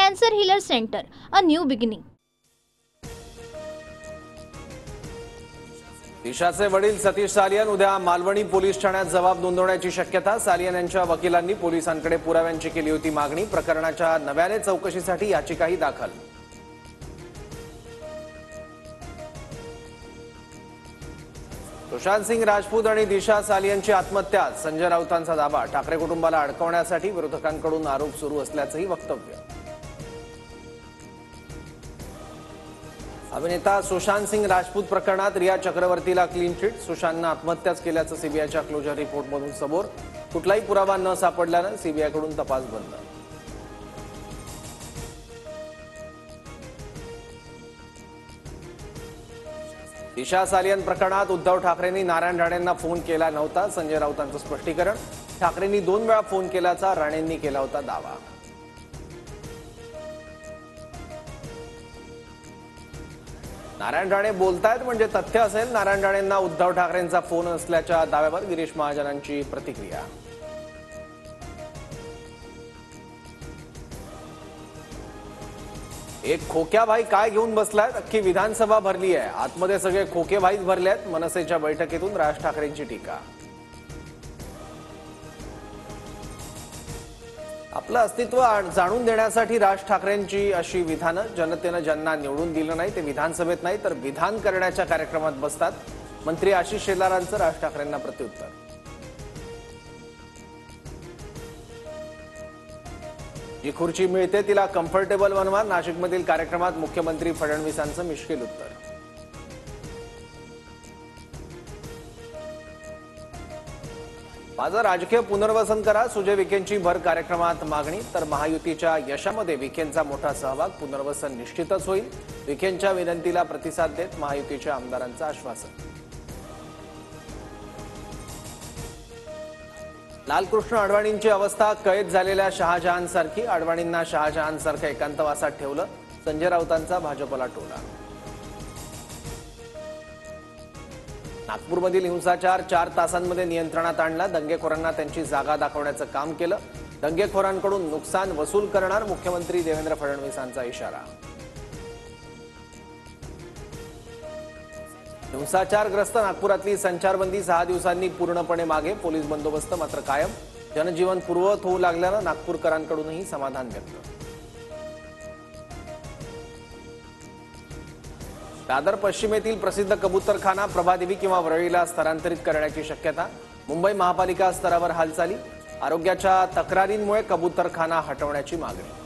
Cancer Healer Center, a new beginning. दिशाचे वडील सतीश सालियन उद्या Malvani police ठाण्यात जबाब नोंदवण्याची शक्यता। सालियन यांच्या वकिलांनी पोलिसांकडे पुराव्यांची केली होती मागणी। प्रकरणाच्या नव्याने चौकशीसाठी याचिकाही दाखल। सुशांत सिंग राजपूत आणि दिशा सालियनची आत्महत्या, संजय राऊतांचा दावा। ठाकरे कुटुंबाला अडकवण्यासाठी विरोधकांकडून आरोप सुरू असल्याचंही वक्तव्य। अभिनेता सुशांत सिंग राजपूत प्रकरणात रिया चक्रवर्तीला क्लीन चिट। सुशांतनं आत्महत्याच केल्याचं सीबीआयच्या क्लोजर रिपोर्टमधून समोर। कुठलाही पुरावा न सापडल्यानं सीबीआयकडून तपास बंद। दिशा सालियन प्रकरणात उद्धव ठाकरेंनी नारायण राणेंना फोन केला नव्हता, संजय राऊतांचं स्पष्टीकरण। ठाकरेंनी 2 वेळा फोन केल्याचा राणेंनी केला होता दावा। नारायण राणे बोलतायत म्हणजे तथ्य असेल। नारायण राणेंना उद्धव ठाकरेंचा फोन असल्याच्या दाव्यावर गिरीश महाजनांची प्रतिक्रिया। एक खोक्याभाई काय घेऊन बसलायत? अख्खी विधानसभा भरली आहे, आतमध्ये सगळे खोकेभाईच भरले आहेत। मनसेच्या बैठकीतून राज ठाकरेंची टीका। आपलं अस्तित्व जाणून देण्यासाठी राज ठाकरेंची अशी विधानं। जनतेनं ज्यांना निवडून दिलं नाही ते विधानसभेत नाही तर विधान करण्याच्या कार्यक्रमात बसतात। मंत्री आशिष शेलारांचं राज ठाकरेंना प्रत्युत्तर। जी खुर्ची मिळते तिला कम्फर्टेबल बनवा, नाशिकमधील कार्यक्रमात मुख्यमंत्री फडणवीसांचं मिश्किल उत्तर। माझं राजकीय पुनर्वसन करा, सुजय विखेंची भर कार्यक्रमात मागणी। तर महायुतीच्या यशामध्ये विखेंचा मोठा सहभाग, पुनर्वसन निश्चितच होईल। विखेंच्या विनंतीला प्रतिसाद देत महायुतीच्या आमदारांचं आश्वासन। लालकृष्ण अडवाणींची अवस्था कैद झालेल्या शहाजहानसारखी, अडवाणींना शहाजहानसारखं एकांतवासात ठेवलं, संजय राऊतांचा भाजपला टोला। नागपूरमधील हिंसाचार 4 तासांमध्ये नियंत्रणात आणला, दंगेखोरांना त्यांची जागा दाखवण्याचं काम केलं। दंगेखोरांकडून नुकसान वसूल करणार, मुख्यमंत्री देवेंद्र फडणवीसांचा इशारा। हिंसाचारग्रस्त नागपुरातली संचारबंदी 6 दिवसांनी पूर्णपणे मागे, पोलीस बंदोबस्त मात्र कायम। जनजीवन पूर्ववत होऊ लागल्यानं नागपूरकरांकडूनही समाधान व्यक्त। दादर पश्चिमेतील प्रसिद्ध कबूतरखाना प्रभादेवी किंवा वरळीला स्थलांतरित करण्याची शक्यता। मुंबई महापालिका स्तरावर हालचाली, आरोग्याच्या तक्रारींमुळे कबूतरखाना हटवण्याची मागणी।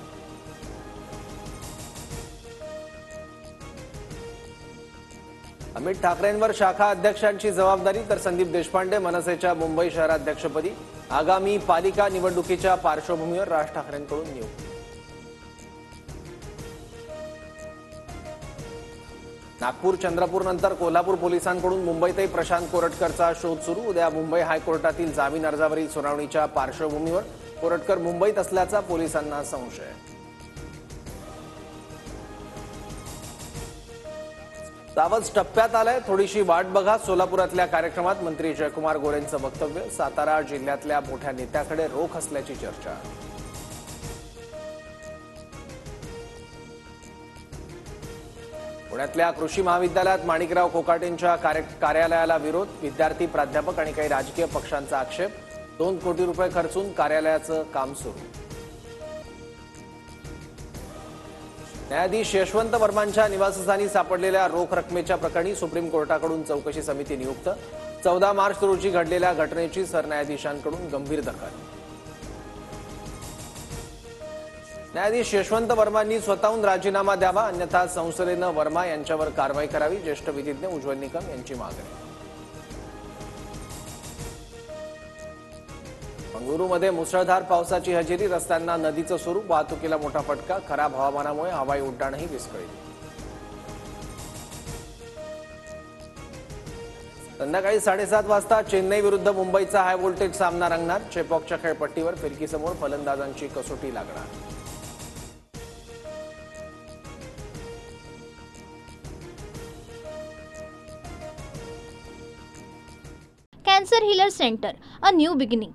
अमित ठाकरेंवर शाखा अध्यक्षांची जबाबदारी, तर संदीप देशपांडे मनसेच्या मुंबई शहराध्यक्षपदी। आगामी पालिका निवडणुकीच्या पार्श्वभूमीवर राज ठाकरेंकडून नियुक्ती। नागपूर चंद्रपूर नंतर कोल्हापूर पोलिसांकडून मुंबईतही प्रशांत कोरटकरचा शोध सुरू। उद्या मुंबई हायकोर्टातील जामीन अर्जावरील सुनावणीच्या पार्श्वभूमीवर कोरटकर मुंबईत असल्याचा पोलिसांना संशय। सावज टप्प्यात आलाय, थोडीशी वाट बघा, सोलापुरातल्या कार्यक्रमात मंत्री जयकुमार गोरेंचं वक्तव्य। सातारा जिल्ह्यातल्या मोठ्या नेत्याकडे रोख असल्याची चर्चा। पुण्यातल्या कृषी महाविद्यालयात माणिकराव कोकाटेंच्या कार्यालयाला विरोध, विद्यार्थी, प्राध्यापक आणि काही राजकीय पक्षांचा आक्षेप। 2 कोटी रुपये खर्चून कार्यालयाचं काम सुरू। न्यायाधीश यशवंत वर्मांच्या निवासस्थानी सापडलेल्या रोख रकमेच्या प्रकरणी सुप्रीम कोर्टाकडून चौकशी समिती नियुक्त। 14 मार्च रोजी घडलेल्या घटनेची सरन्यायाधीशांकडून गंभीर दखल। न्यायाधीश यशवंत वर्मांनी स्वतःहून राजीनामा द्यावा, अन्यथा संसदेनं वर्मा यांच्यावर कारवाई करावी, ज्येष्ठ विधिज्ञ उज्ज्वल निकम यांची मागणी। बंगळुरूमध्ये मुसळधार पावसाची हजेरी, रस्त्यांना नदीचं स्वरूप, वाहतुकीला मोठा फटका। खराब हवामानामुळे हवाई उड्डाणही विस्कळीत। संध्याकाळी 7:30 वाजता चेन्नई विरुद्ध मुंबईचा हाय व्होल्टेज सामना रंगणार। चेपॉकच्या खेळपट्टीवर फिरकीसमोर फलंदाजांची कसोटी लागणार। Cancer Healer Center, a new beginning.